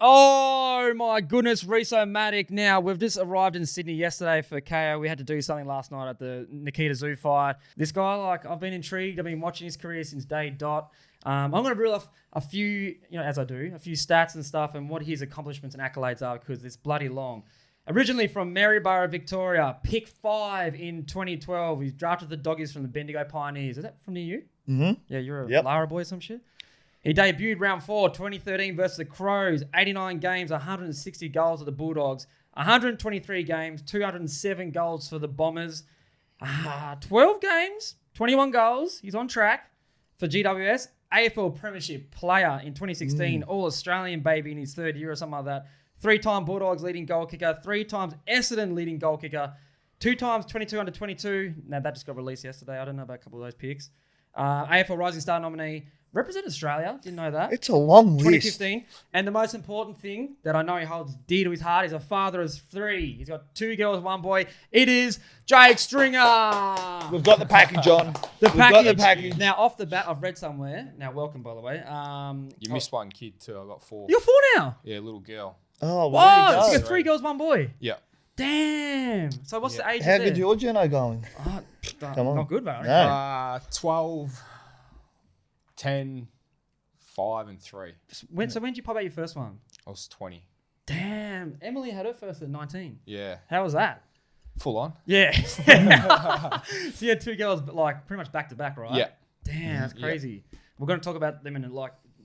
Oh my goodness, Reso-matic. Now, we've just arrived in Sydney yesterday for KO. We had to do something last night at the Nikita Zoo fight. This guy, I've been intrigued. I've been watching his career since day dot. I'm going to reel off a few, as I do, a few stats and stuff and what his accomplishments and accolades are because it's bloody long. Originally from Maryborough, Victoria, pick 5 in 2012. He's drafted the Doggies from the Bendigo Pioneers. Is that from near you? Mm-hmm. Yeah, you're a Lara boy or some shit? He debuted round 4, 2013 versus the Crows. 89 games, 160 goals for the Bulldogs. 123 games, 207 goals for the Bombers. 12 games, 21 goals. He's on track for GWS. AFL Premiership player in 2016. All-Australian baby in his third year or something like that. 3-time Bulldogs leading goal kicker. 3 times Essendon leading goal kicker. 2 times 22 under 22. Now, that just got released yesterday. I don't know about a couple of those picks. AFL Rising Star nominee. Represent Australia. Didn't know that. It's a long list. 2015. And the most important thing that I know he holds dear to his heart is a father of 3. He's got 2 girls, 1 boy. It is Jake Stringer. We've got the package on. We've got the package. Now, off the bat, I've read somewhere. Now, welcome, by the way. You missed one kid, too. I got 4. You're 4 now? Yeah, little girl. Oh, wow. So you got 3 girls, 1 boy? Yeah. Damn. So what's the age How there? good your Journo going? Come on. Not good, bro. No. 12, 10, 5 and 3. So when did you pop out your first one? I was 20. Damn. Emily had her first at 19. Yeah. How was that? Full on. Yeah. So you had 2 girls, but pretty much back to back, right? Yeah. Damn, that's crazy. Yeah. We're going to talk about them in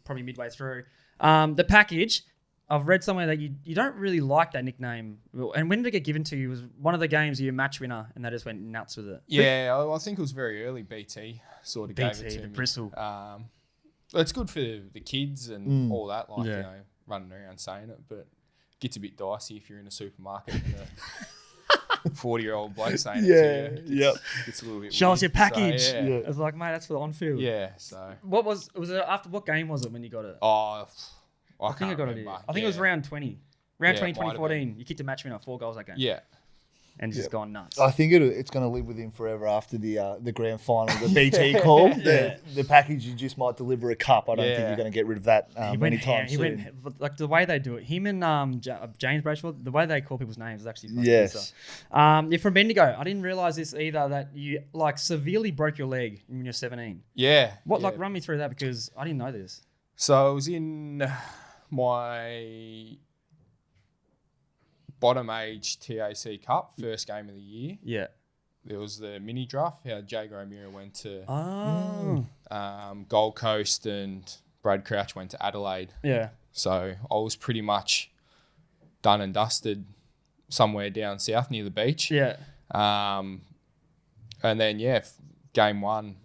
probably midway through. The package. I've read somewhere that you don't really like that nickname. And when did it get given to you? It was one of the games you were match winner and they just went nuts with it. Yeah, I think it was very early. BT sort of gave it to the me. bristle. It's good for the kids and all that, running around saying it, but it gets a bit dicey if you're in a supermarket and a 40-year-old bloke saying it to you. It's a little bit Show weird. us your package. So, yeah. It's like, mate, that's for the on-field. Yeah, so. Was it after what game was it when you got it? Oh, I think I got it. I think it was round 20. Round 20, 2014. You kicked a match winner, 4 goals that game. Yeah. And it's just gone nuts. I think it's going to live with him forever after the grand final, the BT call. The package, you just might deliver a cup. I don't think you're going to get rid of that anytime soon. Like the way they do it. Him and James Bradshaw, the way they call people's names is actually funny. Yes. You're from Bendigo. I didn't realise this either, that you severely broke your leg when you're 17. Yeah. Run me through that because I didn't know this. So I was in my bottom age TAC Cup, first game of the year. Yeah. There was the mini draft. How Jago O'Meara went to Gold Coast and Brad Crouch went to Adelaide. Yeah. So I was pretty much done and dusted somewhere down south near the beach. Yeah. And then, game 1,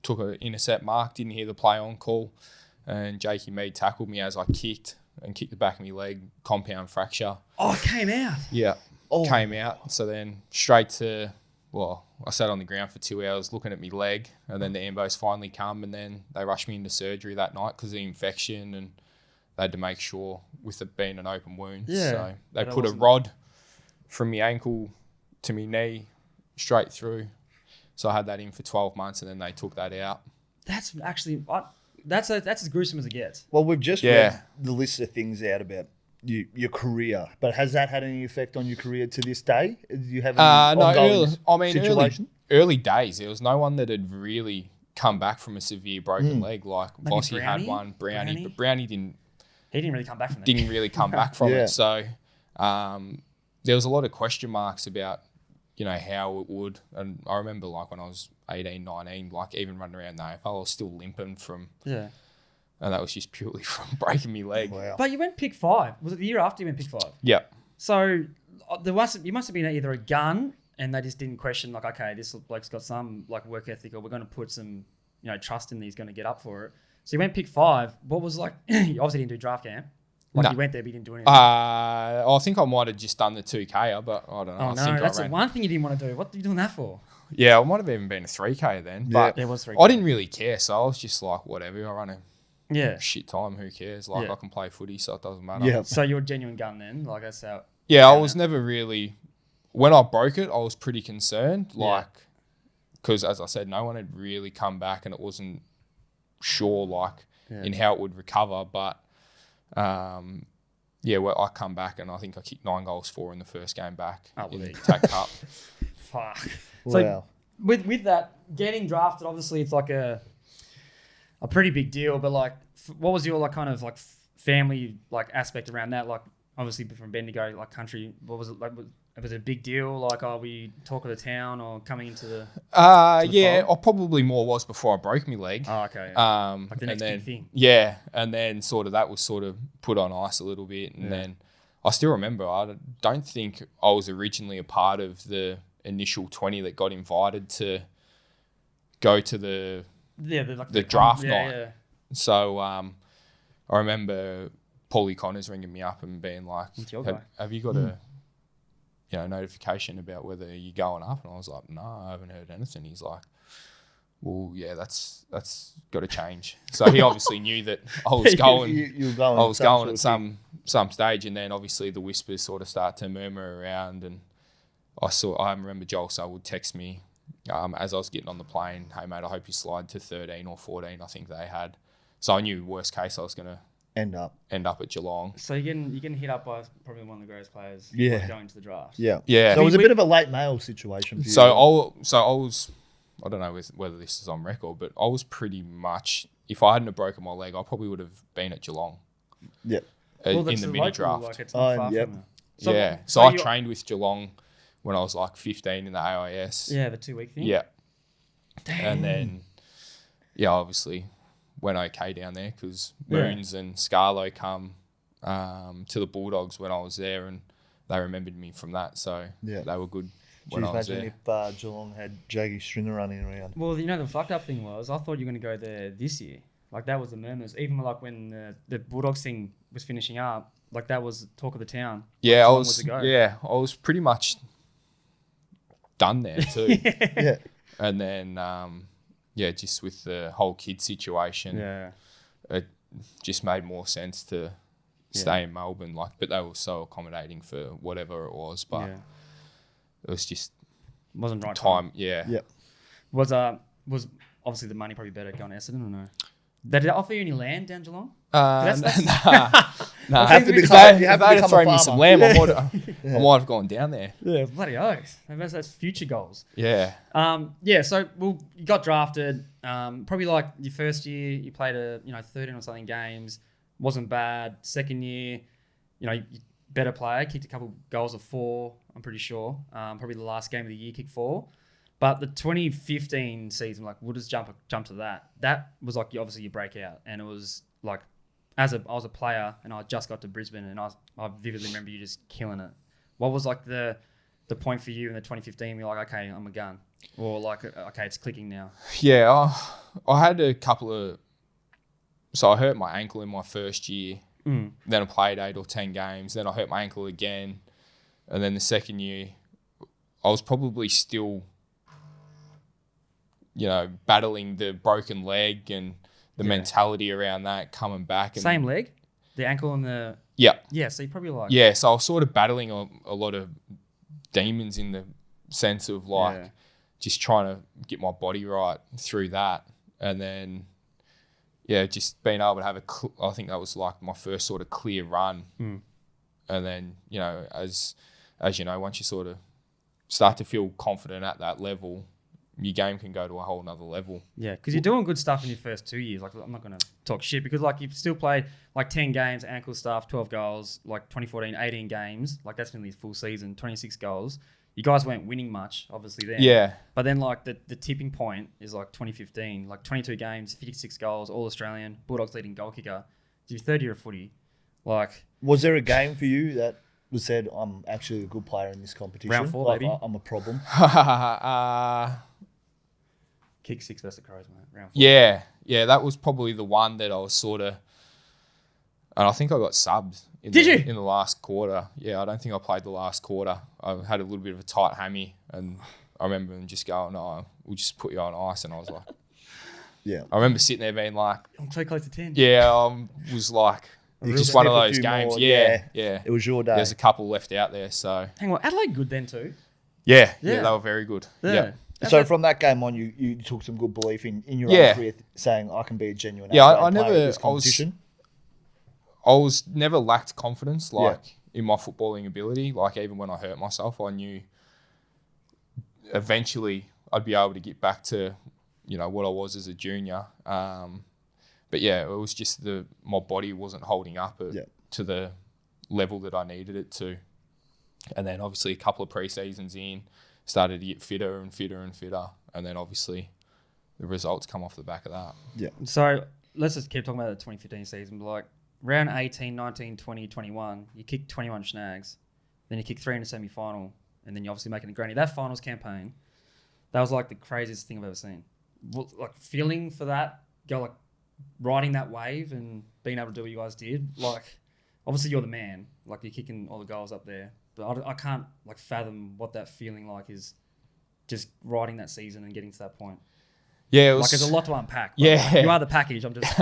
took an intercept mark, didn't hear the play on call. And Jakey Mead tackled me as I kicked the back of my leg, compound fracture. Oh, it came out? Yeah, came out. So then straight to, I sat on the ground for 2 hours looking at my leg, and then the ambos finally come, and then they rushed me into surgery that night because of the infection, and they had to make sure with it being an open wound. Yeah, so they put a rod from my ankle to my knee straight through. So I had that in for 12 months, and then they took that out. That's actually... That's as gruesome as it gets. Well, we've just read the list of things out about your career, but has that had any effect on your career to this day? Do you have any ongoing situation? Early days, there was no one that had really come back from a severe broken leg. Like Bossy had one, Brownie, but Brownie didn't. He didn't really come back from it. Didn't really come back from it. So there was a lot of question marks about how it would. And I remember when I was 18, 19, even running around the AFL, I was still limping from... Yeah. And that was just purely from breaking my leg. Wow. But you went pick 5. Was it the year after you went pick 5? Yeah. So you must have been either a gun and they just didn't question, okay, this bloke's got some work ethic, or we're going to put some, trust in that he's going to get up for it. So you went pick 5. What was you obviously didn't do draft camp. You went there, but you didn't do anything. I think I might have just done the 2K, but I don't know. Oh, no, that's the one thing you didn't want to do. What are you doing that for? Yeah, I might have even been a 3K then. But it was 3K. I didn't really care, so I was just whatever. I run a shit time, who cares? I can play footy, so it doesn't matter. Yeah. So you're a genuine gun then? That's how... Yeah, I was never really... When I broke it, I was pretty concerned, because as I said, no one had really come back and it wasn't sure, in how it would recover, but... well, I come back and I think I kicked 9 goals 4 in the first game back in the there you TAC Cup. Fuck. Wow. So with that, getting drafted, obviously it's like a pretty big deal, but like what was your like kind of like family like aspect around that? Like obviously from Bendigo, like country, what was it like? Was it a big deal? Like, are we talk of the town or coming into the yeah, I probably more was before I broke my leg. Oh, okay. Like the next big thing. Yeah, and then sort of that was sort of put on ice a little bit, and then I still remember. I don't think I was originally a part of the initial 20 that got invited to go to the draft night. Yeah. So I remember Paulie Connors ringing me up and being like, "Have you got a notification about whether you're going up?" And I was like, "No, I haven't heard anything." He's like, "Well, yeah, that's got to change." So he obviously knew that I was going. you were going. I was going at some stage, and then obviously the whispers sort of start to murmur around, and I remember Joel Selwood text me as I was getting on the plane, "Hey mate, I hope you slide to 13 or 14. I think they had." So I knew worst case I was going to end up at Geelong. So you're getting hit up by probably one of the greatest players going to the draft. Yeah. Yeah. So it was a bit of a late mail situation for you. So I was, I don't know whether this is on record, but I was pretty much, if I hadn't have broken my leg, I probably would have been at Geelong. Yeah. In the mini draft. Like, it's not far from there. So I trained with Geelong when I was like 15 in the AIS. Yeah, the 2-week thing. Yeah. Damn. And then, obviously went okay down there because Moons and Scarlo come to the Bulldogs when I was there, and they remembered me from that. So they were good when I was there. Imagine if Geelong had Jaggy Stringer running around. Well, the fucked up thing was I thought you were going to go there this year. Like that was the murmurs. Even like when the Bulldogs thing was finishing up, like that was talk of the town. Yeah, I was pretty much done there too. Yeah. And then just with the whole kid situation, it just made more sense to stay in Melbourne. But they were so accommodating for whatever it was. But it was just wasn't right time. Yeah. Yep. Was obviously the money probably better going to Essendon or no? Did they offer you any land down Geelong? Nah. You have to throw become me a some farmer. lamb. I might have gone down there. Yeah, bloody oath. That's future goals. Yeah. So you got drafted. Probably like your first year, you played 13 or something games. Wasn't bad. Second year, you better player. Kicked a couple goals of 4. I'm pretty sure. Probably the last game of the year, kicked 4. But the 2015 season, like we'll just jump to that. That was like obviously your breakout, and it was like I was a player and I just got to Brisbane, and I vividly remember you just killing it. What was like the point for you in the 2015? You're like, okay, I'm a gun, or like, okay, it's clicking now. Yeah, I had a couple of. So I hurt my ankle in my first year. Then I played 8 or 10 games. Then I hurt my ankle again, and then the second year, I was probably still, battling the broken leg and the mentality around that coming back. Same leg, the ankle and the. Yeah. Yeah, so you probably like. Yeah, so I was sort of battling a lot of demons in the sense of just trying to get my body right through that, and then. Yeah, just being able to have I think that was like my first sort of clear run. And then, as you know, once you sort of start to feel confident at that level, your game can go to a whole nother level. Yeah, because you're doing good stuff in your first 2 years. Like, I'm not going to talk shit because, like, you've still played, like, 10 games, ankle stuff, 12 goals, like, 2014, 18 games. Like, that's nearly a full season, 26 goals. You guys weren't winning much, obviously, then. Yeah. But then, like, the tipping point is, like, 2015. Like, 22 games, 56 goals, All-Australian, Bulldogs leading goal kicker. It's your third year of footy. Like... Was there a game for you that was said, I'm actually a good player in this competition? Round 4, like, baby. I'm a problem. Kick 6 versus the Crows, mate. Round 4. Yeah, that was probably the one that I was sort of... And I think I got subbed in the last quarter. Yeah, I don't think I played the last quarter. I had a little bit of a tight hammy, and I remember them just going, "No, we'll just put you on ice." And I was like, "Yeah." I remember sitting there being like, "I'm so close to 10." Yeah, I was like, just one of those games. More, yeah. It was your day. There's a couple left out there, so. Hang on, Adelaide good then too. Yeah, they were very good. Yeah. So from that game on, you took some good belief in your own career, saying I can be a genuine. Yeah, I player in this never. competition. I was never lacked confidence, like in my footballing ability. Like even when I hurt myself, I knew eventually I'd be able to get back to, you know, what I was as a junior. But yeah, it was just my body wasn't holding up to the level that I needed it to. And then obviously a couple of pre-seasons in, started to get fitter and fitter and fitter. And then obviously the results come off the back of that. Yeah. So let's just keep talking about the 2015 season. But like round 18, 19, 20, 21, you kicked 21 snags. Then you kicked 3 in the semi-final. And then you're obviously making a granny. That finals campaign, that was like the craziest thing I've ever seen. Like feeling for that, like riding that wave and being able to do what you guys did. Like obviously you're the man. Like you're kicking all the goals up there. But I can't like fathom what that feeling like is, just riding that season and getting to that point. Yeah, it was, like there's a lot to unpack. Yeah, like, you are the package. I'm just.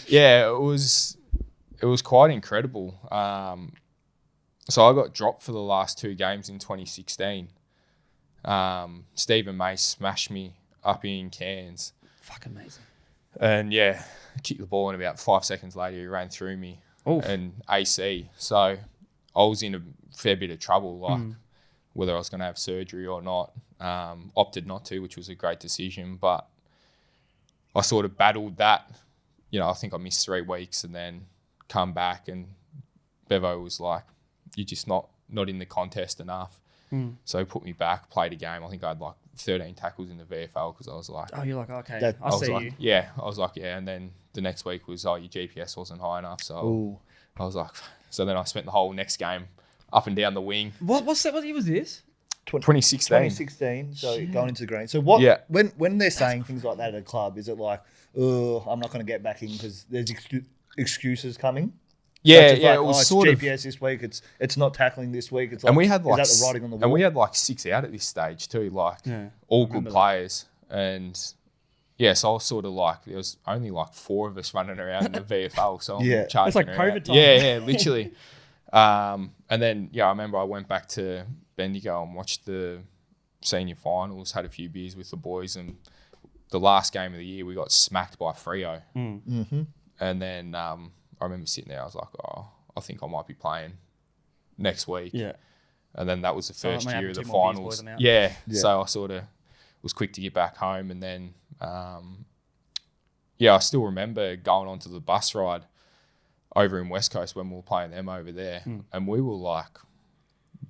Yeah, it was quite incredible. So I got dropped for the last 2 games in 2016. Stephen May smashed me up in Cairns. Fucking amazing. And yeah, kicked the ball and about 5 seconds later he ran through me. Oof. And AC. So I was in a fair bit of trouble, like whether I was going to have surgery or not. Opted not to, which was a great decision. But I sort of battled that. You know, I think I missed 3 weeks and then come back and Bevo was like, you're just not in the contest enough. So he put me back, played a game. I think I had like 13 tackles in the VFL because I was like... Oh, you're like, okay, I see you. Yeah, I was like, yeah. And then the next week was, your GPS wasn't high enough. So I was like... So then I spent the whole next game up and down the wing. What year was this? 2016. 2016, so going into the green. So what? Yeah. When they're saying things like that at a club, is it like, oh, I'm not going to get back in because there's excuses coming? Yeah, like, it was it's sort GPS of this week. It's not tackling this week. It's like, and we had like is that the writing on the wall? and we had like 6 out at this stage too, like all good players. And yeah, so I was sort of like there was only like 4 of us running around in the VFL. So I'm charging it's like around. COVID time. Yeah, literally. And then I remember I went back to Bendigo and watched the senior finals, had a few beers with the boys, and the last game of the year we got smacked by Freo. And then I remember sitting there, I was like, oh, I think I might be playing next week. Yeah. And then that was the first year of the 2 more beers, finals. boys, I'm out. Yeah. So I sort of was quick to get back home. And then, I still remember going onto the bus ride over in West Coast when we were playing them over there. And we were like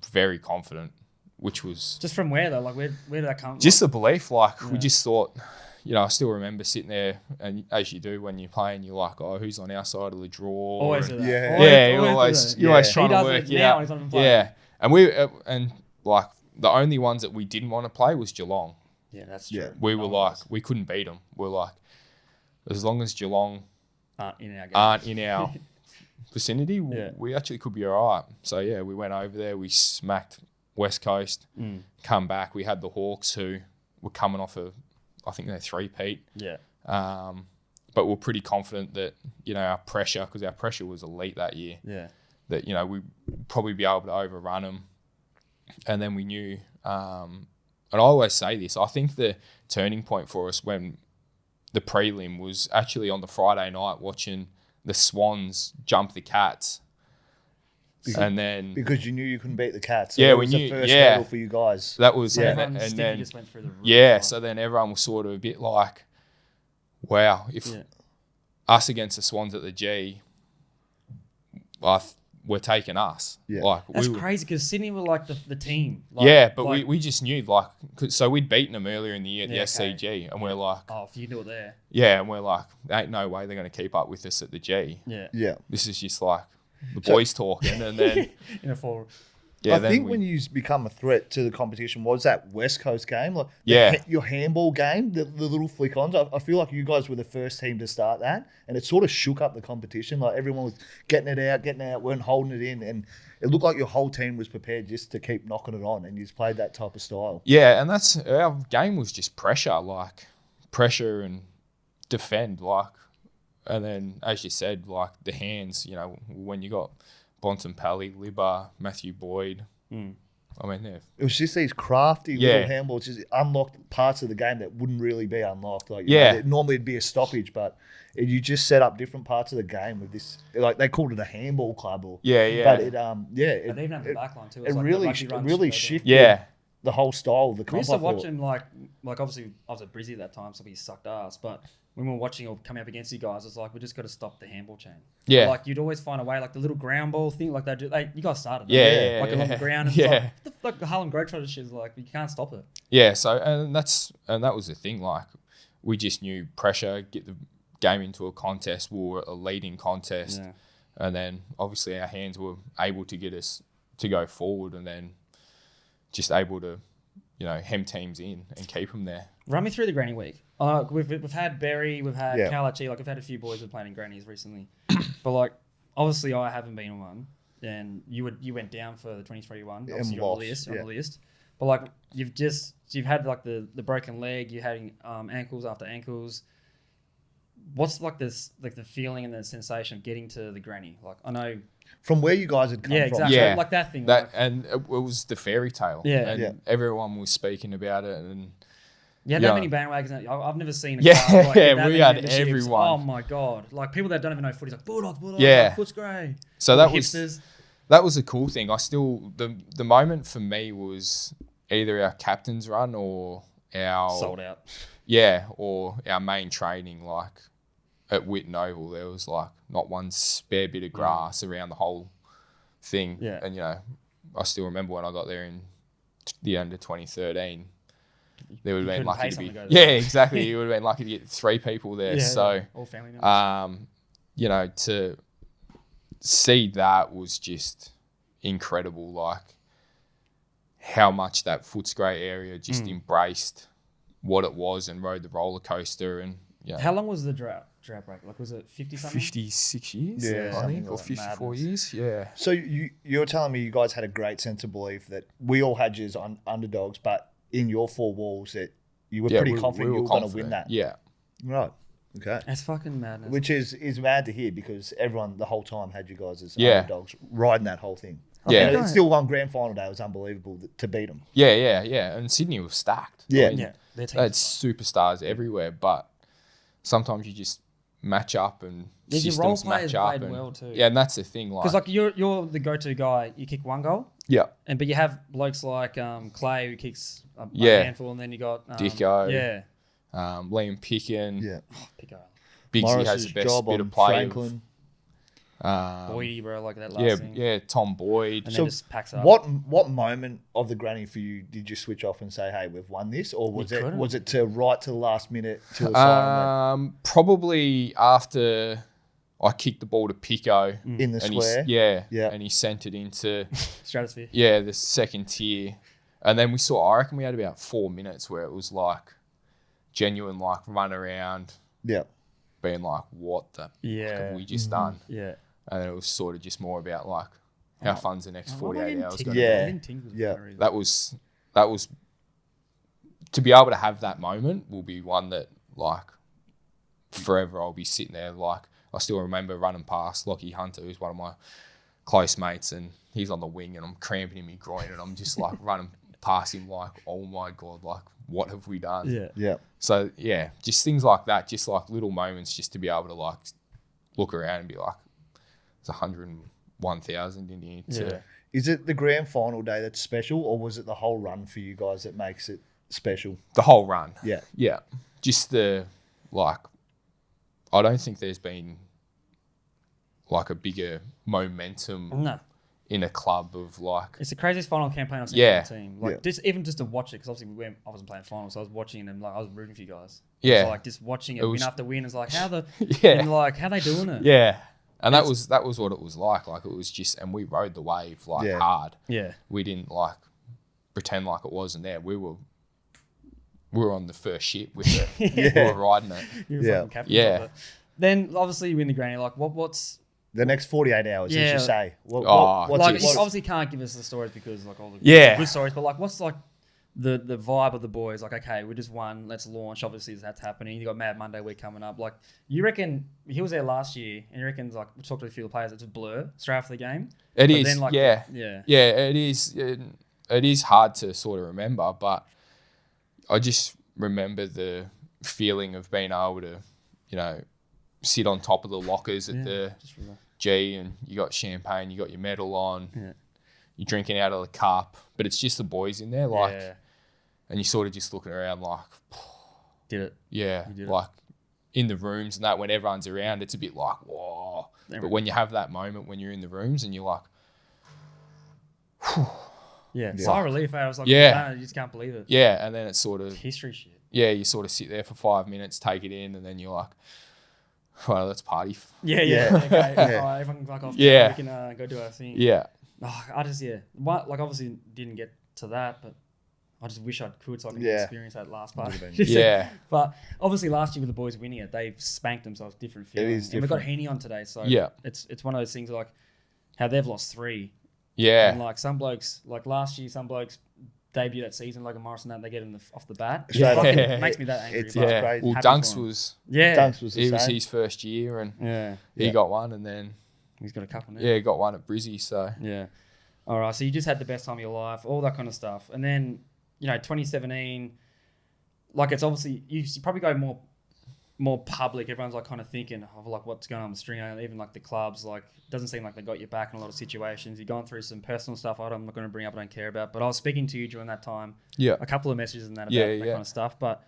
very confident, which was... Just from where though? Like where did that come from? Just the belief. Like we just thought... I still remember sitting there, and as you do when you're playing, you're like, "Oh, who's on our side of the draw?" Always do that. You're always trying to work it out. Yeah, and like the only ones that we didn't want to play was Geelong. Yeah, that's true. We were like, we couldn't beat them. We're like, as long as Geelong aren't in our vicinity, we actually could be all right. So yeah, we went over there, we smacked West Coast, come back. We had the Hawks who were coming off I think they're 3-peat. Yeah. But we're pretty confident that, our pressure, because our pressure was elite that year. Yeah. That, we'd probably be able to overrun them. And then we knew, and I always say this, I think the turning point for us when the prelim was actually on the Friday night watching the Swans jump the Cats. Because you knew you couldn't beat the Cats. So was the first hurdle for you guys. That was and then just went through the roof. So then everyone was sort of a bit like, wow, if us against the Swans at the G, we're taking us. Yeah. Like that's crazy because Sydney were like the team. Like, but we just knew so we'd beaten them earlier in the year at the SCG, and we're like, oh, if you do it there. Yeah, and we're like, there ain't no way they're going to keep up with us at the G. Yeah. This is just like the boys talking, and then in a forward. I think when you become a threat to the competition was that West Coast game, like your handball game, the little flick-ons. I feel like you guys were the first team to start that, and it sort of shook up the competition. Like everyone was getting it out, weren't holding it in, and it looked like your whole team was prepared just to keep knocking it on, and you just played that type of style. Yeah, and that's our game was just pressure and defend, and then as you said, like the hands. When you got Bontempelli, Libba, Matthew Boyd, I mean, yeah. It was just these crafty little handballs, just unlocked parts of the game that wouldn't really be unlocked. Like, you know, normally it'd be a stoppage, but you just set up different parts of the game with this. Like they called it a handball club, or but it and even had the back line too. It like really shifted the whole style of the comp. We used to watch him like obviously I was at Brizzy at that time, so he sucked ass, but when we were watching or coming up against you guys, it's like we just got to stop the handball chain. Yeah, like you'd always find a way, like the little ground ball thing, like they do. You guys started, along the ground. And like the Harlem Globetrotters shit is like you can't stop it. Yeah, so and that was the thing. Like we just knew pressure, get the game into a contest. We were a leading contest, and then obviously our hands were able to get us to go forward, and then just able to, you know, hem teams in and keep them there. Run me through the granny week. We've had Berry, we've had Kalachi, like I've had a few boys who are playing in grannies recently, but like obviously I haven't been on one, and you went down for the 2021. Obviously you're on the list, but like you've had like the broken leg, you had ankles after ankles. What's like this, like the feeling and the sensation of getting to the granny? Like I know from where you guys had come from. Exactly. Yeah, like that thing. And it was the fairy tale. Yeah, and everyone was speaking about it, and that many bandwagons. I've never seen a club like that. We had everyone. Oh my god! Like people that don't even know footy, like Bulldogs, like, Foot's grey. So that was a cool thing. I still the moment for me was either our captain's run or our sold out. Yeah, or our main training, like at Whitten Oval, there was like not one spare bit of grass around the whole thing. Yeah. And, you know, I still remember when I got there in the end of 2013, there would have been lucky to be... Yeah, exactly. You would have been lucky to get 3 people there. All family members. You know, to see that was just incredible, like how much that Footscray area just embraced what it was and rode the roller coaster. And how long was the drought break? Like, was it 50 something? 56 years, I think, or 54 years. Yeah. So you're telling me you guys had a great sense of belief that we all had you on underdogs, but in your 4 walls that you were pretty confident you were going to win that. Yeah. Right. Okay. That's fucking madness. Which is mad to hear, because everyone the whole time had you guys as underdogs riding that whole thing. And it's still one grand final day. It was unbelievable to beat them. Yeah. And Sydney was stacked. Yeah. I mean, they had superstars everywhere, but sometimes you just match up and systems match up. And, well too. Yeah, and that's the thing. Because like you're the go-to guy. You kick 1 goal. Yeah. But you have blokes like Clay who kicks a handful, and then you got Dicko. Yeah. Liam Pickin. Yeah. Picko. Bigsy has the best bit of play. Franklin. Boydie, bro, like that last thing. Yeah, Tom Boyd. And so just packs up. What moment of the granny for you did you switch off and say, "Hey, we've won this," or was it to right to the last minute to a siren? Probably after I kicked the ball to Pico in the square. And he sent it into stratosphere. Yeah, the second tier, and then I reckon we had about 4 minutes where it was like genuine, like run around. Yeah. Being like, what the fuck have we just done? Yeah. And then it was sort of just more about like, how fun's the next 48 hours going to be? Yeah. That was to be able to have that moment will be one that like forever I'll be sitting there. Like I still remember running past Lockie Hunter, who's one of my close mates, and he's on the wing and I'm cramping in my groin and I'm just like running past him like, oh my God, like what have we done? Yeah. So yeah, just things like that, just like little moments, just to be able to like look around and be like, there's 101,000 in here. Yeah. Is it the grand final day that's special, or was it the whole run for you guys that makes it special? The whole run. Yeah. Yeah. Just the like, I don't think there's been like a bigger momentum in a club of like. It's the craziest final campaign I've seen from the team. Like even just to watch it, because obviously I wasn't playing finals, so I was watching and like I was rooting for you guys. Yeah. So like just watching it win after win is like how and like how they doing it. Yeah. And that was what it was like. Like it was just, and we rode the wave like hard. Yeah. We didn't like pretend like it wasn't there. We were on the first ship with it. We were riding it. You were fucking captain of it. Then obviously you win the granny. Like what's the next 48 hours? As you say, what's like you obviously can't give us the stories because like all the good stories, but like what's like the vibe of the boys? Like, okay, we just won, let's launch. Obviously that's happening. You got Mad Monday week coming up. Like, you reckon he was there last year and you reckon like we talked to a few of the players, it's a blur straight after the game? It is, then, like, yeah, it is. it is hard to sort of remember, but I just remember the feeling of being able to, you know, sit on top of the lockers at the G, and you got champagne, you got your medal on, you're drinking out of the cup, but it's just the boys in there, like, and you're sort of just looking around like, did it? Yeah, like in the rooms and that, when everyone's around, it's a bit like, whoa. But when you have that moment when you're in the rooms and you're like, sigh of relief. I was like, you just can't believe it. Yeah, and then it's sort of history shit. Yeah, you sort of sit there for 5 minutes, take it in, and then you're like, well, let's party. Okay. All right, everyone can fuck off. We can go do our thing. Yeah. Oh, I just, like, obviously didn't get to that, but I just wish I could so I could experience that last part. But obviously last year with the boys winning it, they've spanked themselves different feeling. It is different. And we've got Heaney on today, so it's one of those things like how they've lost 3. Yeah. And like some blokes, like last year, some blokes debut that season, Logan Morrison, that they get him off the bat. It makes me that angry. It's crazy. Well, Dunks was it was his first year, and he got one, and then he's got a couple now. Yeah, he got one at Brizzy, so. Yeah. All right, so you just had the best time of your life, all that kind of stuff. And then, 2017, like it's obviously, you probably go more public. Everyone's like kind of thinking of like what's going on with the stringer, even like the clubs, like it doesn't seem like they got your back in a lot of situations. You're going through some personal stuff I'm not going to bring up, I don't care about, but I was speaking to you during that time. Yeah. A couple of messages and that about that kind of stuff. But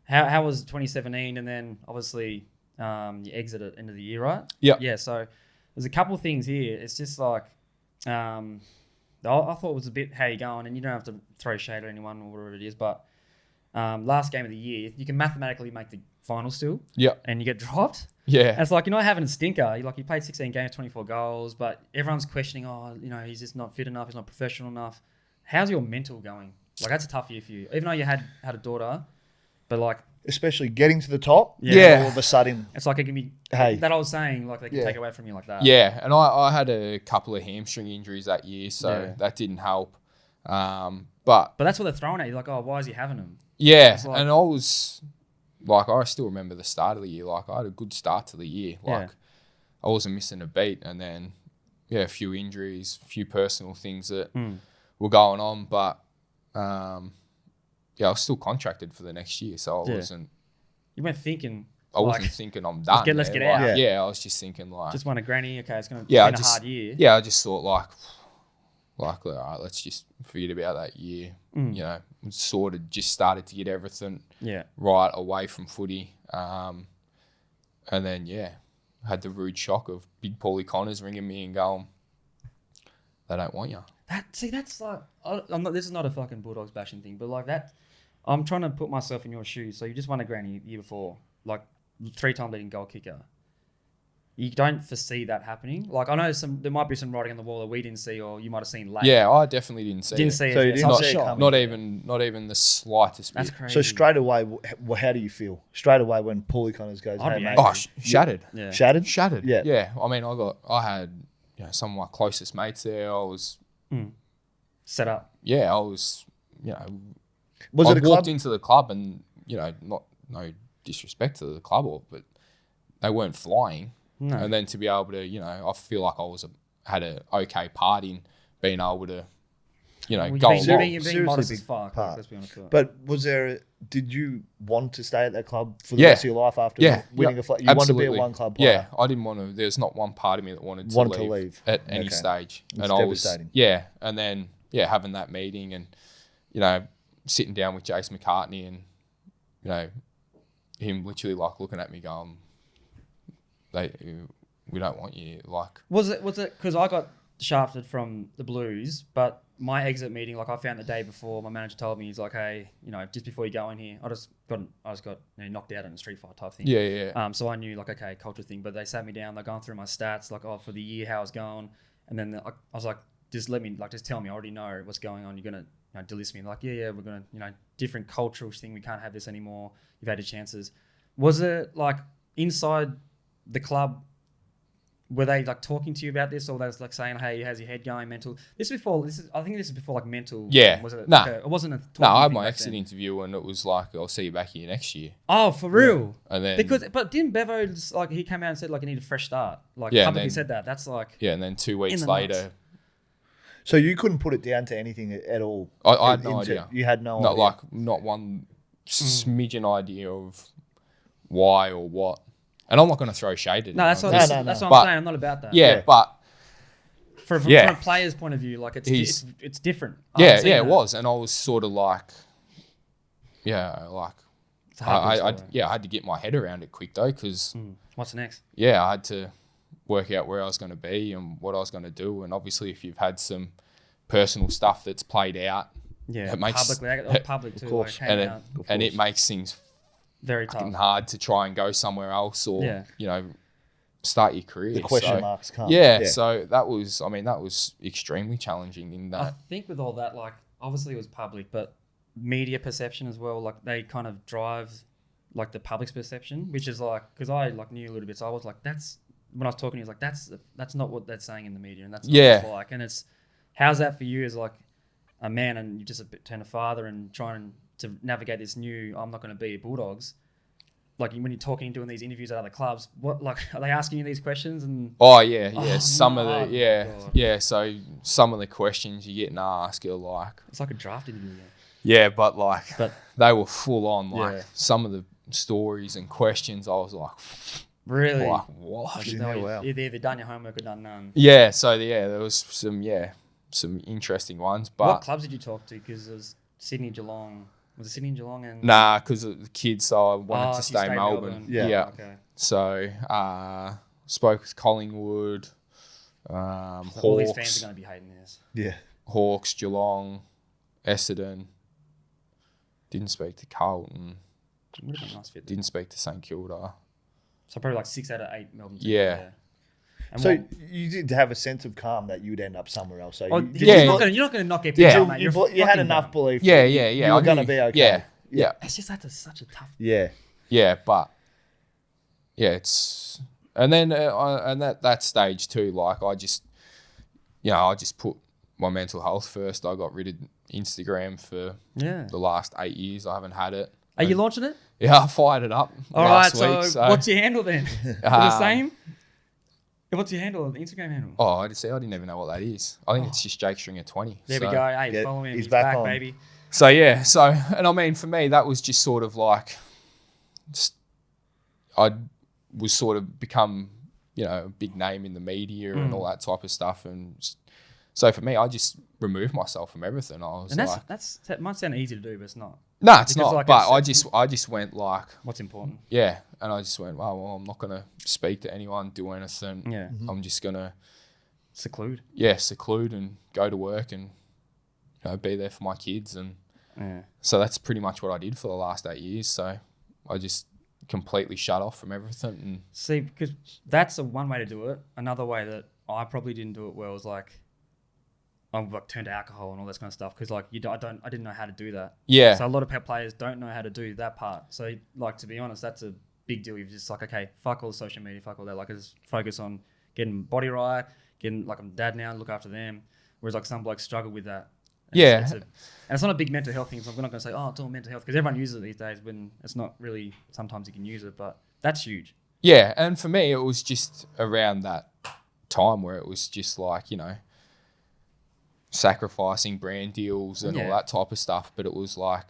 how was 2017? And then obviously you exit at end of the year, right? Yeah. Yeah. So there's a couple of things here. It's just like, I thought it was a bit how you going, and you don't have to throw shade at anyone or whatever it is, but last game of the year, you can mathematically make the final still. Yeah. And you get dropped. Yeah. And it's like, you're not having a stinker. You played 16 games, 24 goals, but everyone's questioning, he's just not fit enough, he's not professional enough. How's your mental going? Like, that's a tough year for you. Even though you had a daughter, but like... Especially getting to the top. Yeah. All of a sudden... It's like it can be... That I was saying, like, they can take away from you like that. Yeah. And I had a couple of hamstring injuries that year, so that didn't help. But that's what they're throwing at you. Like, why is he having them? Yeah. Like, and I was... Like, I still remember the start of the year. Like, I had a good start to the year. Like, I wasn't missing a beat. And then, a few injuries, a few personal things that were going on. But, I was still contracted for the next year. So I wasn't... You weren't thinking... I wasn't thinking I'm done. Let's get out. Like, I was just thinking, like... Just won a granny. Okay, it's going to be a hard year. Yeah, I just thought, like, all right, let's just forget about that year. Sort of just started to get everything right away from footy. And then, had the rude shock of big Paulie Connors ringing me and going, they don't want you. That's like, this is not a fucking Bulldogs bashing thing, but like that, I'm trying to put myself in your shoes. So you just won a granny the year before, like 3-time leading goal kicker. You don't foresee that happening. Like, I know there might be some writing on the wall that we didn't see, or you might have seen late. Yeah, I definitely didn't see it. So you didn't see it coming. Not even the slightest bit. That's crazy. So straight away, how do you feel? Straight away when Paulie Connors goes, I'd hey, be mate. Oh, shattered. Yeah. Shattered? Shattered. Yeah. Yeah. I mean, I had some of my closest mates there. I was set up. Yeah, I was. Was it a walked club? into the club and not no disrespect to the club, but they weren't flying. No. And then to be able to, I feel like I had a okay part in being able to, go along. Being modest as fuck. Part. Let's be honest with it. But did you want to stay at that club for the rest of your life after winning a flag? You wanted to be a one club player? Yeah, I didn't want to. There's not one part of me that wanted to leave at any stage. It's devastating. And then having that meeting and sitting down with Jace McCartney and him literally like looking at me going, we don't want you. Like, was it because I got shafted from the Blues, but my exit meeting, like I found the day before, my manager told me, he's like, hey, just before you go in here, I just got knocked out in a street fight type thing. Yeah. So I knew, like, okay, culture thing, but they sat me down, they're going through my stats, like, for the year, how it's going, and then I was like, just tell me, I already know what's going on. You're gonna delist me. Like, we're gonna, different cultural thing. We can't have this anymore. You've had your chances. Was it like inside the club? Were they like talking to you about this, or they was like saying, "Hey, how's your head going?" Mental. I think this is before like mental. Yeah. Was it? No. Like it wasn't a. No, I had my exit interview and it was like, "I'll see you back here next year." Oh, for real? Yeah. And then but didn't Bevo like he came out and said like you need a fresh start? Like Yeah, publicly then, said that. That's like and then 2 weeks the later. nuts. So you couldn't put it down to anything at all? I had no idea. You had no idea? Not one smidgen idea of why or what. And I'm not going to throw shade at No, that's it. what I'm saying. I'm not about that. Yeah, but... From a player's point of view, like it's different. It was. And I was sort of like... I had to get my head around it quick though, because... What's next? Yeah, I had to work out where I was going to be and what I was going to do. And obviously, if you've had some personal stuff that's played out, it makes public too, of course, and it makes things very tough, hard to try and go somewhere else or start your career. The question marks come. So that was extremely challenging in that. I think with all that, like obviously it was public, but media perception as well. Like they kind of drive like the public's perception, which is like because I like knew a little bit, so I was like, that's when I was talking to you, like that's not what they're saying in the media, and that's not what it's like. And it's how's that for you as like a man and you just turn a father and trying to navigate this new I'm not going to be Bulldogs. Like when you're talking, doing these interviews at other clubs, what like are they asking you these questions? And some of the questions you're getting asked are like it's like a draft interview. Yeah, but they were full on. Like some of the stories and questions, I was like, really? Like, what? You've either done your homework or done none. Yeah, so there was some interesting ones. But what clubs did you talk to? Because it was Sydney, Geelong. Was it Sydney and Geelong? And nah, because of the kids, so I wanted to stay in Melbourne. Yeah. Okay. So spoke with Collingwood, Hawks. All these fans are going to be hating this. Yeah. Hawks, Geelong, Essendon. Didn't speak to Carlton. Would have been a nice fit. Didn't speak to St Kilda. So probably like 6 out of 8 Melbourne. Yeah. And so you did have a sense of calm that you would end up somewhere else. So you're not going to knock it down, mate. You had enough belief. Yeah. You were going to be okay. Yeah. It's just such a tough. Yeah. Yeah, but it's and then and that stage too. Like I just put my mental health first. I got rid of Instagram for the last 8 years. I haven't had it. Are you launching it? Yeah, I fired it up last week. So what's your handle then? Is it the same? What's your handle? The Instagram handle? Oh, I didn't even know what that is. I think it's just Jake Stringer 20. There we go. Hey, follow him. He's back baby. So yeah, and I mean for me that was just sort of like I was sort of become a big name in the media and all that type of stuff, and so for me I just removed myself from everything. I was that might sound easy to do, but it's not. No, it's not. Like but I just went like, what's important? Yeah, and I just went, well, I'm not gonna speak to anyone, do anything. Yeah, I'm just gonna seclude. Yeah, seclude and go to work and be there for my kids, and so that's pretty much what I did for the last 8 years. So I just completely shut off from everything. And see, because that's one way to do it. Another way that I probably didn't do it well was like. I turned to alcohol and all this kind of stuff because I didn't know how to do that. Yeah. So a lot of players don't know how to do that part. So like to be honest, that's a big deal. You're just like, okay, fuck all social media, fuck all that. Like just focus on getting body right, getting like I'm dad now, look after them. Whereas like some blokes struggle with that. And and it's not a big mental health thing. So I'm not going to say, oh, it's all mental health because everyone uses it these days when it's not really. Sometimes you can use it, but that's huge. Yeah, and for me, it was just around that time where it was just like sacrificing brand deals and all that type of stuff, but it was like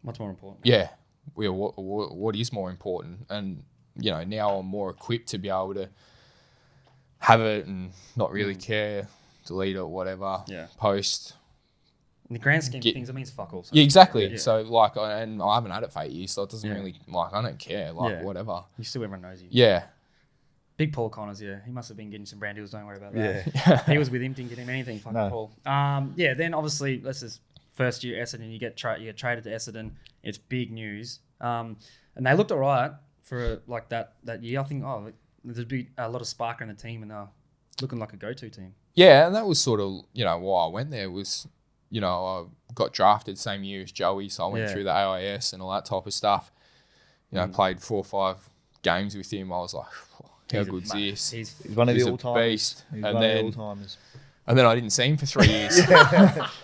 what's more important? Yeah, what is more important? And now I'm more equipped to be able to have it and not really care, delete it, whatever. Yeah, post. In the grand scheme of things, it means fuck all. So yeah, exactly. Yeah. So and I haven't had it for 8 years, so it doesn't really I don't care. Whatever. You still everyone knows you. Yeah. Big Paul Connors, he must have been getting some brand deals. Don't worry about that. Yeah. He was with him, didn't get him anything. Fucking Paul. Then obviously, first year Essendon. You get traded to Essendon. It's big news. And they looked alright for like that year. I think there's a lot of spark in the team, and they're looking like a go-to team. Yeah, and that was sort of why I went there was I got drafted same year as Joey, so I went through the AIS and all that type of stuff. Played 4 or 5 games with him. I was like. How good's this? He's one of the all-timers. Beast. And then I didn't see him for 3 years.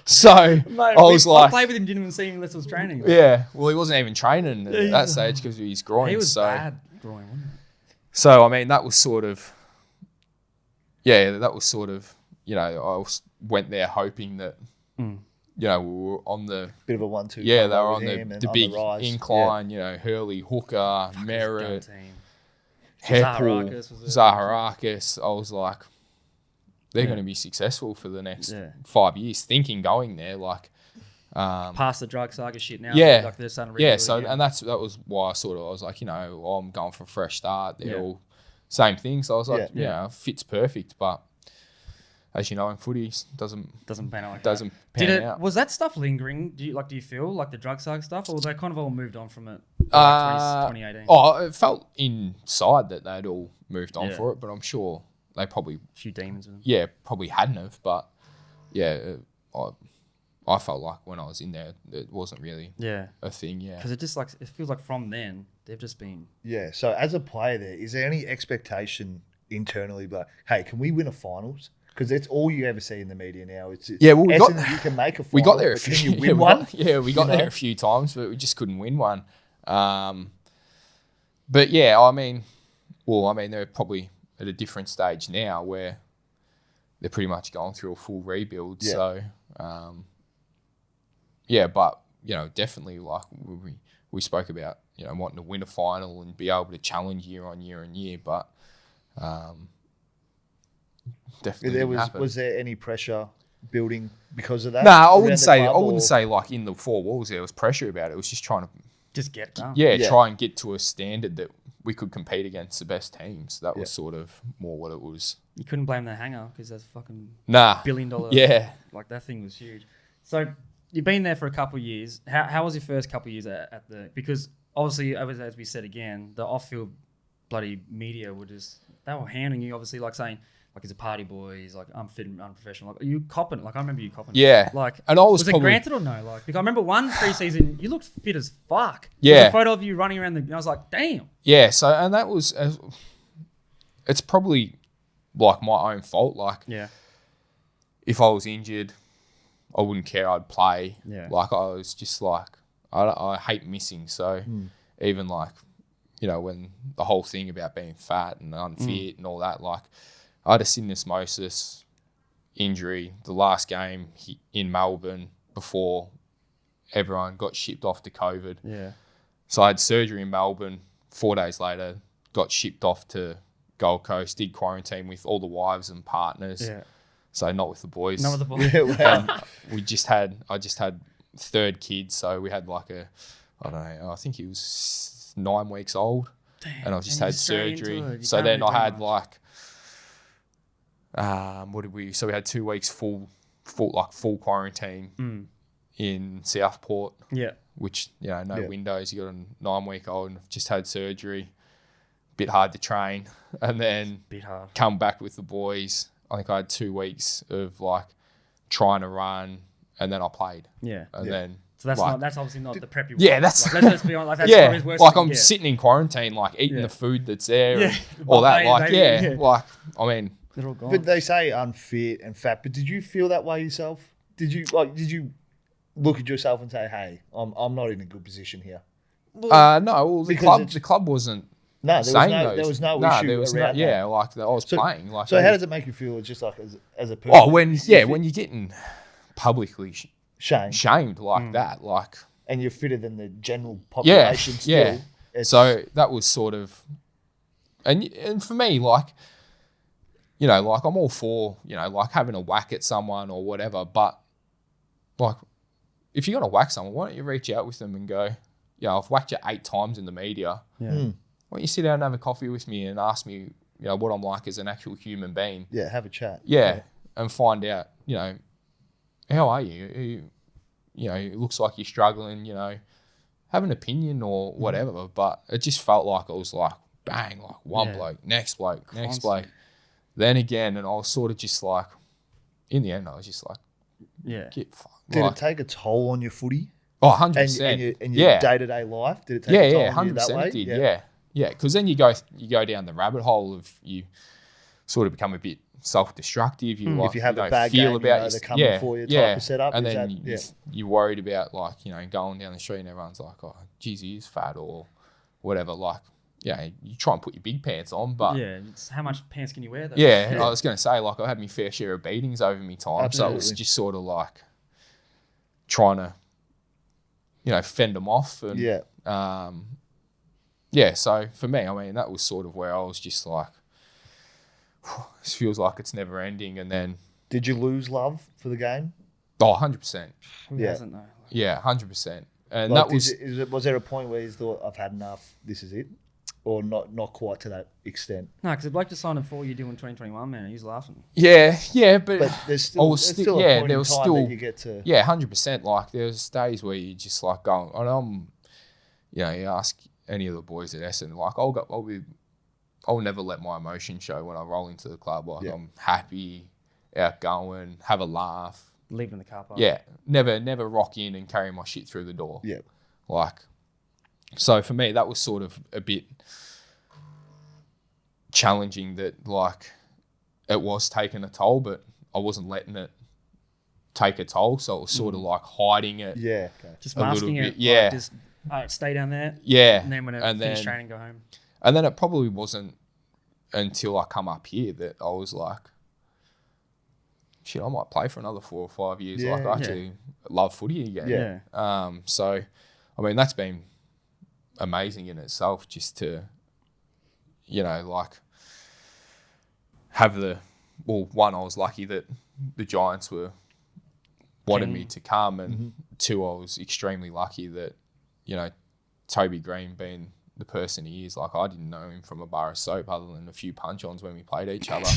So mate, I was like... I played with him, didn't even see him unless it was training. Yeah. Well, he wasn't even training at that stage because of his groin. He was bad groin, wasn't he? So, I mean, that was sort of... Yeah, that was sort of, you know, went there hoping that, you know, we were on the bit of a 1-2. Yeah, they were on the big rise. incline. You know, Hurley, Hooker, Merritt, Heppel, Zaharakis. I was like, they're going to be successful for the next 5 years. Thinking going there, like. Past the drug saga shit now. Yeah, like they're starting to so and that was why I was like, you know, I'm going for a fresh start. They're all same thing. So I was like, fits perfect. But as you know, in footy, doesn't pan out. Doesn't pan out. Was that stuff lingering? Do you feel like the drug saga stuff, or they kind of all moved on from it? Like 2018. Oh, it felt inside that they'd all moved on for it, but I'm sure they probably a few demons in them. Yeah, probably hadn't have, but I felt like when I was in there, it wasn't really a thing, Because it feels like from then, they've just been... Yeah, so as a player there, is there any expectation internally, but, hey, can we win a finals? Because that's all you ever see in the media now. It's well, you can make a final, we got there a few, few, can you win one? We got there a few times, but we just couldn't win one. But yeah, I mean, they're probably at a different stage now where they're pretty much going through a full rebuild, so... but, you know, definitely like we spoke about, you know, wanting to win a final and be able to challenge year on year and year, but definitely was there any pressure building because of that? I wouldn't say like in the four walls there was pressure about it. It was just trying to just get it done. Try and get to a standard that we could compete against the best teams. That was sort of more what it was. You couldn't blame the hangar because that's fucking $1 billion. Like that thing was huge. So you've been there for a couple of years. How was your first couple of years at the... Because obviously, as we said again, the off-field bloody media they were hounding you, obviously, like saying, like, he's a party boy, he's like, unfit and unprofessional. Like, you copping it. Like, I remember you copping it. Yeah. Like, and I was it granted or no? Like, because I remember one pre-season, you looked fit as fuck. Yeah. There's a photo of you running around and I was like, damn. Yeah, so, and that was... it's probably, like, my own fault. Like, if I was injured... I wouldn't care. I'd play. Yeah. Like I was just like, I hate missing. So even like, you know, when the whole thing about being fat and unfit and all that, like I had a syndesmosis injury the last game in Melbourne before everyone got shipped off to COVID. Yeah. So I had surgery in Melbourne. 4 days later, got shipped off to Gold Coast, did quarantine with all the wives and partners. Yeah. So not with the boys. Not with the boys. I just had third kid, so we had like I don't know, I think he was 9 weeks old. Damn, and I just had surgery. So then I had like so we had 2 weeks full quarantine in Southport. Yeah. Which, you know, no windows. You got a 9-week-old and just had surgery. Bit hard to train. And then come back with the boys. I think I had 2 weeks of like trying to run, and then I played. Yeah. And then so that's obviously not the prep you want. Yeah, that's like, let's be honest. Like, that's probably worse. Like I'm sitting in quarantine, like eating the food that's there, and all that. Like like I mean, they're all gone. But they say unfit and fat. But did you feel that way yourself? Did you look at yourself and say, "Hey, I'm not in a good position here"? Well, no. Well, the club wasn't. No, there was no issue around that. Like I was playing. Like, so how does it make you feel? Just like as a person. Oh, when you're getting publicly shamed like that, like, and you're fitter than the general population. Still, so that was sort of, and for me, like, you know, like I'm all for, you know, like having a whack at someone or whatever, but like, if you're gonna whack someone, why don't you reach out with them and go, yeah, I've whacked you 8 times in the media. Yeah. Why don't you sit down and have a coffee with me and ask me, you know, what I'm like as an actual human being? Yeah, have a chat. Yeah, and find out, you know, how are you? You know, it looks like you're struggling, you know, have an opinion or whatever. But it just felt like it was like, bang, like one bloke, next bloke, next bloke. Then again, and I was sort of just like, in the end, I was just like, get fucked. Did it take a toll on your footy? Oh, 100%. And your day-to-day life? Did it take a toll on you that way? It did, yeah, because then you go down the rabbit hole of you sort of become a bit self-destructive. You like, if you have a bad feel game, about they're coming for you type of setup. And then you're worried about, like, you know, going down the street and everyone's like, oh, geez, he is fat or whatever. Like, you try and put your big pants on, but it's how much pants can you wear though? Yeah, I was going to say, like, I had my fair share of beatings over me time. Absolutely. So it was just sort of like trying to, fend them off. And, so for me, I mean, that was sort of where I was just like, this feels like it's never ending. And then... Did you lose love for the game? Oh, 100%. Who hasn't though? Yeah, 100%. And like, that was... Was there a point where you thought, I've had enough, this is it? Or not quite to that extent? No, because the bloke just signed a 4-year deal in 2021, man. He's laughing. Yeah, but there's still, a point in time that you get to... Yeah, 100%. Like, there's days where you just like going, and you ask any of the boys at Essendon, like, I'll never let my emotion show when I roll into the club. Like, I'm happy, outgoing, have a laugh. Leave in the car park. Yeah, never rock in and carry my shit through the door. Yeah. Like, so for me, that was sort of a bit challenging that, like, it was taking a toll, but I wasn't letting it take a toll. So it was sort of like hiding it. Yeah. Okay. Just masking it. Yeah. Like, just stay down there. Yeah. And then when I finish training, go home. And then it probably wasn't until I come up here that I was like, shit, I might play for another 4 or 5 years. Yeah, like, I actually love footy again. Yeah. So, I mean, that's been amazing in itself, just to, like, have one, I was lucky that the Giants were wanted me to come, and 2, I was extremely lucky that, Toby Greene being the person he is, like, I didn't know him from a bar of soap other than a few punch-ons when we played each other.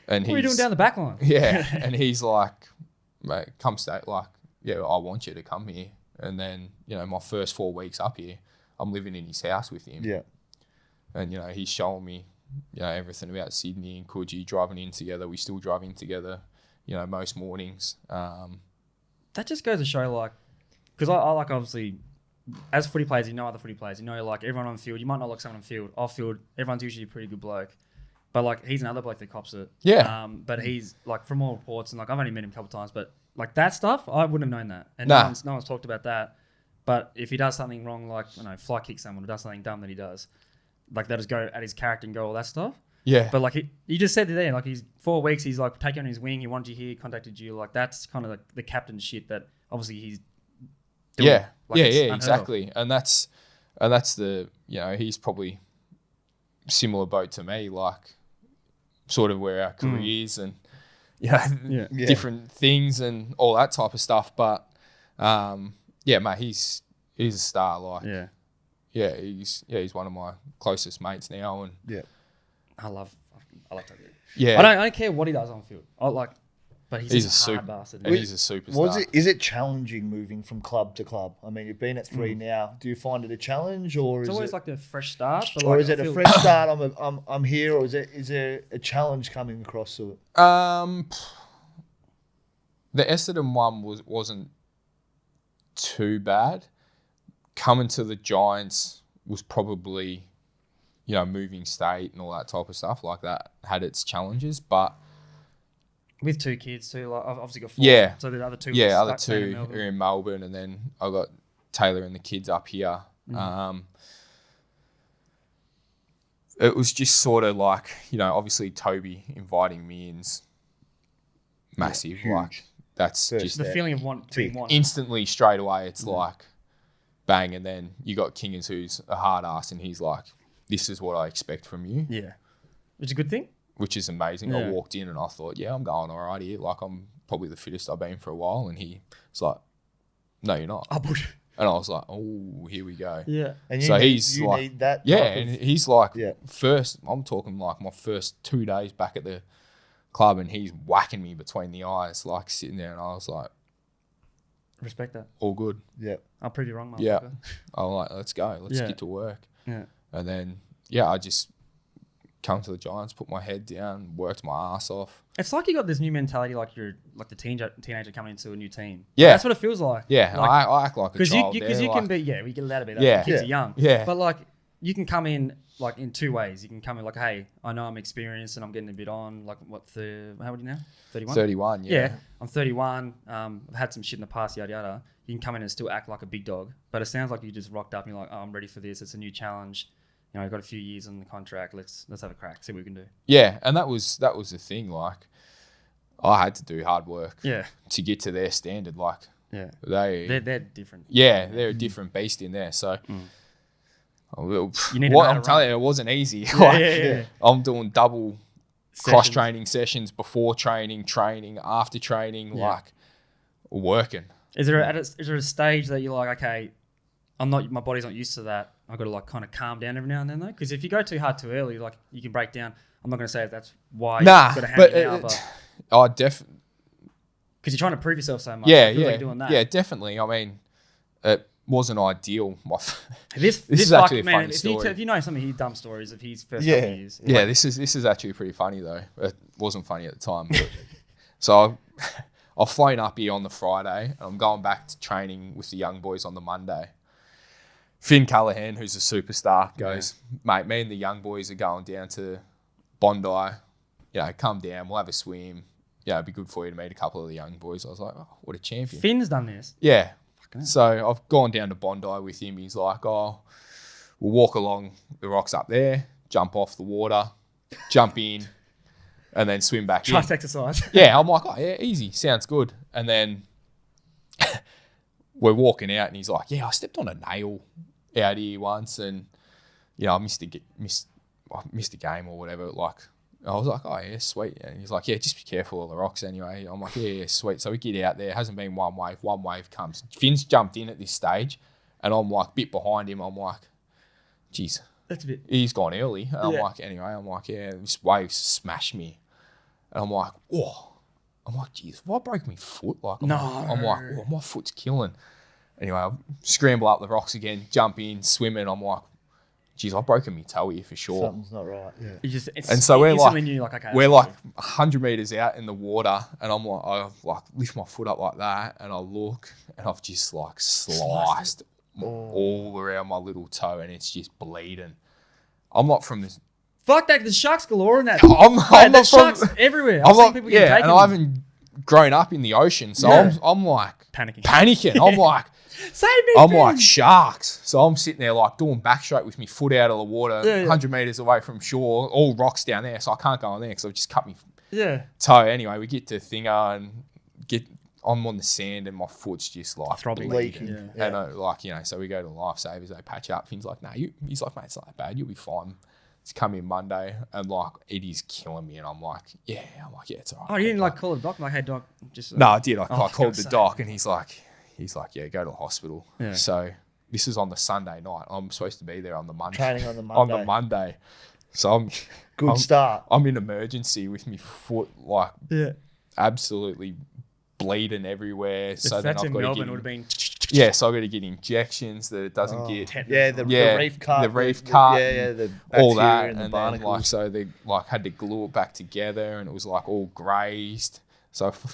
And what are you doing down the back line? Yeah, and he's like, mate, come stay. Like, I want you to come here. And then, my first 4 weeks up here, I'm living in his house with him. Yeah. And, he's showing me, everything about Sydney and Coogee, driving in together. We still drive in together, most mornings. That just goes to show, like, because I like, obviously, as footy players, other footy players, like, everyone on the field, you might not like someone on the field. Off field, everyone's usually a pretty good bloke. But, like, he's another bloke that cops it. Yeah. But he's, like, from all reports, and, like, I've only met him a couple of times, but, like, that stuff, I wouldn't have known that. And no one's talked about that. But if he does something wrong, like, fly kick someone, or does something dumb that he does, like, that just go at his character and go all that stuff. Yeah. But, like, you just said it there, like, he's 4 weeks, he's, like, taken on his wing, he wanted you here, contacted you. Like, that's kind of like the captain shit that obviously he's doing. Yeah. Like, Exactly. And that's the, he's probably similar boat to me, like, sort of where our careers and different things and all that type of stuff. But mate, he's a star. Like, he's one of my closest mates now, and I love Toby. Yeah, I don't care what he does on field. But he's a hard bastard. And he's a superstar. Is it challenging moving from club to club? I mean, you've been at 3 now. Do you find it a challenge, or it's always like a fresh start? But or like, is it a fresh start? I'm here, or is there a challenge coming across to it? The Essendon one wasn't too bad. Coming to the Giants was probably, moving state and all that type of stuff like that had its challenges, but. With 2 kids too, like I've obviously got 4. Yeah. So the other 2. Yeah, other 2 are in Melbourne, and then I got Taylor and the kids up here. It was just sort of like, obviously Toby inviting me in's massive. Yeah, like that's First just the feeling of being wanted. Instantly straight away. It's like bang, and then you got Kingy, who's a hard-arse, and he's like, "This is what I expect from you." Yeah, which is a good thing. Which is amazing. Yeah. I walked in and I thought, I'm going all right here. Like, I'm probably the fittest I've been for a while. And he's like, no, you're not. And I was like, oh, here we go. Yeah. And so he's like, need that. And he's like, first, I'm talking like my first 2 days back at the club, and he's whacking me between the eyes, like sitting there. And I was like, respect that. All good. Yeah. I'll prove you wrong, motherfucker. Yeah. I'm like, let's go. Let's get to work. Yeah. And then, I just come to the Giants, put my head down, worked my ass off. It's like you got this new mentality, like you're like the teenager coming into a new team. Yeah, that's what it feels like. Yeah, like, I act like a child. Because you can be, we get allowed to be that. Yeah, kids are young. Yeah, but like you can come in like in 2 ways. You can come in like, hey, I know I'm experienced and I'm getting a bit on. Like how old are you now? 31. 31. Yeah, I'm 31. I've had some shit in the past, yada yada. You can come in and still act like a big dog, but it sounds like you just rocked up and you're like, oh, I'm ready for this. It's a new challenge. you know, I've got a few years on the contract. Let's have a crack, see what we can do. Yeah, and that was the thing. Like, I had to do hard work. Yeah. To get to their standard. Like, yeah, they're different. Yeah, they're a different beast in there. So, you need I'm telling you, it wasn't easy. I'm doing double cross training sessions before training, after training, like working. Is there a stage that you're like, okay, my body's not used to that. I've got to like kind of calm down every now and then though, because if you go too hard too early, like you can break down. I'm not going to say that's why you've got to hang it now, but I definitely. Because you're trying to prove yourself so much. Yeah, like doing that. Yeah, definitely. I mean, it wasn't ideal. This is actually a funny story. If you know some of his dumb stories of his first couple of years. Yeah, this is actually pretty funny though. It wasn't funny at the time. But so I've flown up here on the Friday and I'm going back to training with the young boys on the Monday. Finn Callahan, who's a superstar, goes, mate, me and the young boys are going down to Bondi. You know, come down, we'll have a swim. Yeah, it'd be good for you to meet a couple of the young boys. I was like, oh, what a champion. Finn's done this. Yeah. So I've gone down to Bondi with him. He's like, oh, we'll walk along the rocks up there, jump off the water, jump in, and then swim back in. Trust exercise. Yeah, I'm like, oh, yeah, easy. Sounds good. And then we're walking out and he's like, yeah, I stepped on a nail out here once and, you know, I missed a game or whatever. Like, I was like, oh, yeah, sweet. And he's like, yeah, just be careful of the rocks anyway. I'm like, yeah, sweet. So we get out there. It hasn't been one wave comes. Finn's jumped in at this stage and I'm like, a bit behind him. I'm like, geez, that's a bit. He's gone early. And I'm like, anyway, yeah, this wave smashed me. And I'm like, oh. I'm like, geez, if I broke my foot, like, I'm like, oh, my foot's killing. Anyway, I scramble up the rocks again, jump in, swimming. I'm like, geez, I've broken my toe here for sure. Something's not right. Yeah. And so we're like, okay, we're like 100 meters out in the water, and I'm like, I like lift my foot up like that, and I look, and I've just like sliced all around my little toe, and it's just bleeding. I'm not from this. Fuck that! There's sharks galore in that. There's sharks everywhere. I've seen people get taken. And I haven't grown up in the ocean, so I'm like panicking. I'm like, save me. I'm like sharks. So I'm sitting there like doing backstroke with my foot out of the water, 100 meters away from shore, all rocks down there, so I can't go on there because I've just cut my toe. Anyway, we get to Thinger and I'm on the sand and my foot's just like bleeding. And like, you know, so we go to lifesavers, they patch up. Finn's like, he's like, mate, it's not that bad. You'll be fine. It's come in Monday and like it is killing me and I'm like, yeah, it's all right. Oh, you didn't like call the doc? Like, hey doc, just no, I did. I called the doc and he's like, yeah, go to the hospital. Yeah. So this is on the Sunday night. I'm supposed to be there on the Monday. Training on the Monday. On the Monday. So I'm start. I'm in emergency with my foot like absolutely bleeding everywhere. If so that's then I've in got Melbourne, to would have been. Yeah, so I've got to get injections that it doesn't get. The reef cut. The reef cut. The all that, and then barnacles. like so they like had to glue it back together, and it was like all grazed. So for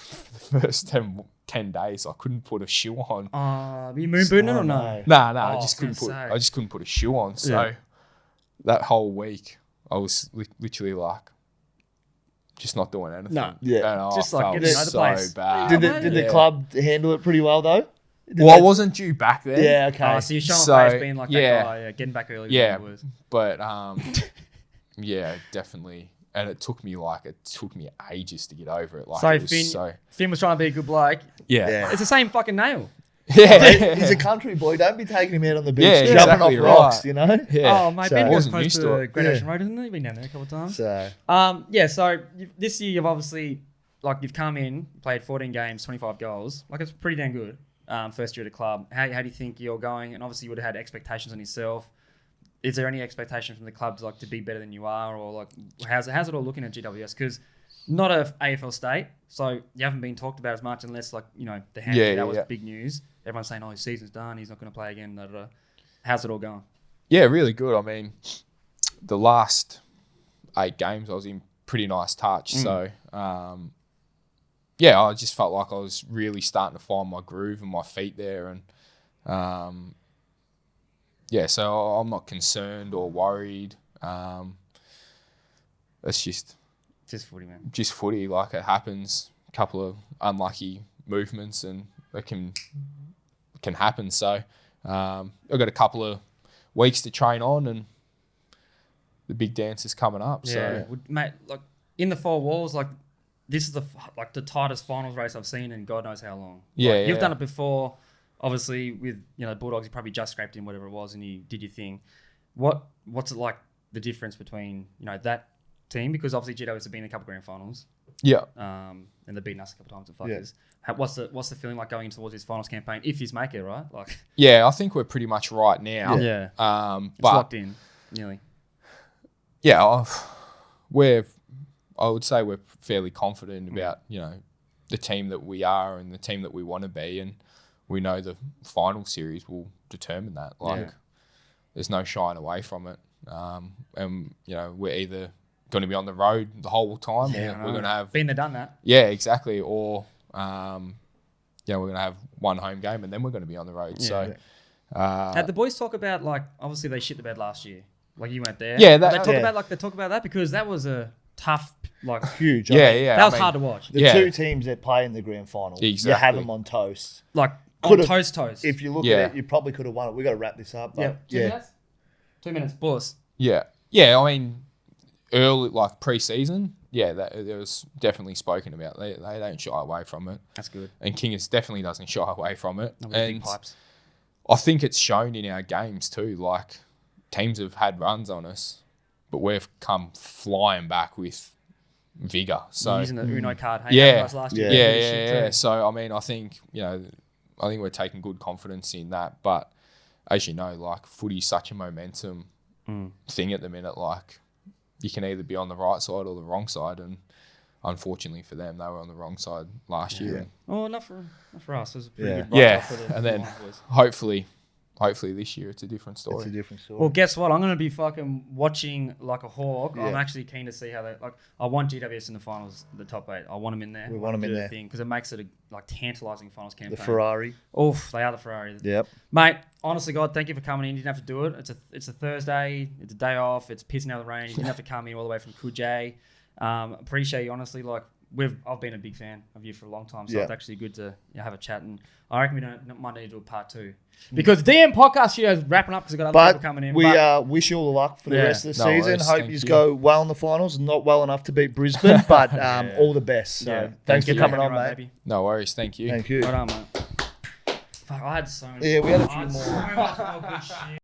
the first 10 days, I couldn't put a shoe on. Were you moon booting or no? No, I just couldn't put a shoe on. So that whole week, I was literally like, just not doing anything. No, and just I like felt so bad. Did the club handle it pretty well though? I wasn't due back then. Yeah, okay. So you're showing face being like that guy, getting back early. Yeah, but yeah, definitely. And it took me ages to get over it. Like, Finn was trying to be a good bloke. Yeah. It's the same fucking nail. Yeah. He's a country boy. Don't be taking him out on the beach, Yeah, jumping exactly off rocks, you know? Yeah. Oh, mate, So- Ben goes Wasn't close used to to it. Great Ocean Road, hasn't he? Been down there a couple of times. So, So this year you've obviously, like, you've come in, played 14 games, 25 goals. Like, it's pretty damn good. First year at the club. How do you think you're going? And obviously you would have had expectations on yourself. Is there any expectation from the club to be better than you are, or like how's it all looking at GWS? Because not a AFL state, so you haven't been talked about as much unless like the Handball that was big news. Everyone's saying, his season's done, he's not going to play again. Da, da, da. How's it all going? Yeah, really good. I mean, the last 8 games I was in pretty nice touch. So I just felt like I was really starting to find my groove and my feet there, and so I'm not concerned or worried. It's just footy, man. Just footy, like it happens. A couple of unlucky movements, and it can happen. So I've got a couple of weeks to train on, and the big dance is coming up. So Mate, like in the four walls, like this is the tightest finals race I've seen in God knows how long. Like, you've done it before, obviously with Bulldogs. You probably just scraped in whatever it was, and you did your thing. What's it like? The difference between that team, because obviously GWS have been in a couple of grand finals. Yeah. And they've beaten us a couple of times at fuckers. Yeah. What's the feeling like going towards this finals campaign if you make it, right? Like. Yeah, I think we're pretty much right now. Yeah. It's but locked in, nearly. Yeah, I would say we're fairly confident about the team that we are and the team that we want to be, and we know the final series will determine that. There's no shying away from it. And we're either going to be on the road the whole time, or we're going to have been there, done that. Yeah, exactly. Or we're going to have one home game and then we're going to be on the road. So, had the boys talk about obviously they shit the bed last year, you went there. Yeah, they talk about that because that was a tough, huge. That was hard to watch. The two teams that play in the grand final, you have them on toast. Toast. If you look at it, you probably could have won it. We got to wrap this up. But 2 minutes. 2 minutes, boss. Yeah. I mean, early pre-season, there was definitely spoken about. They don't shy away from it. That's good. And Kingy definitely doesn't shy away from it. And big pipes. I think it's shown in our games too. Teams have had runs on us, but we've come flying back with vigour. So using the Uno card. Last year. Yeah. So I mean, I think we're taking good confidence in that. But as you know, footy's such a momentum thing at the minute. You can either be on the right side or the wrong side, and unfortunately for them, they were on the wrong side last year. Oh, not for us. It was a pretty good for and then hopefully this year it's a different story. It's a different story. Well, guess what? I'm going to be fucking watching like a hawk. Yeah. I'm actually keen to see how they I want GWS in the finals, the top 8. I want them in there. We want them in there because it makes it a tantalising finals campaign. The Ferrari. Oof, they are the Ferrari. Yep. Mate, honestly, God, thank you for coming in. You didn't have to do it. It's a Thursday. It's a day off. It's pissing out of the rain. You didn't have to come in all the way from Coogee. Appreciate you, honestly. I've been a big fan of you for a long time, so it's actually good to have a chat. And I reckon we might need to do a part 2 because DM podcast studio is wrapping up because we've got other people coming in. We wish you all the luck for the rest of the season. Hope you go well in the finals. Not well enough to beat Brisbane, but all the best. So thanks for coming on, mate. Baby. No worries. Thank you. Thank you. Right on, mate. Fuck, I had so many. Yeah, we had a few more. So much more good shit.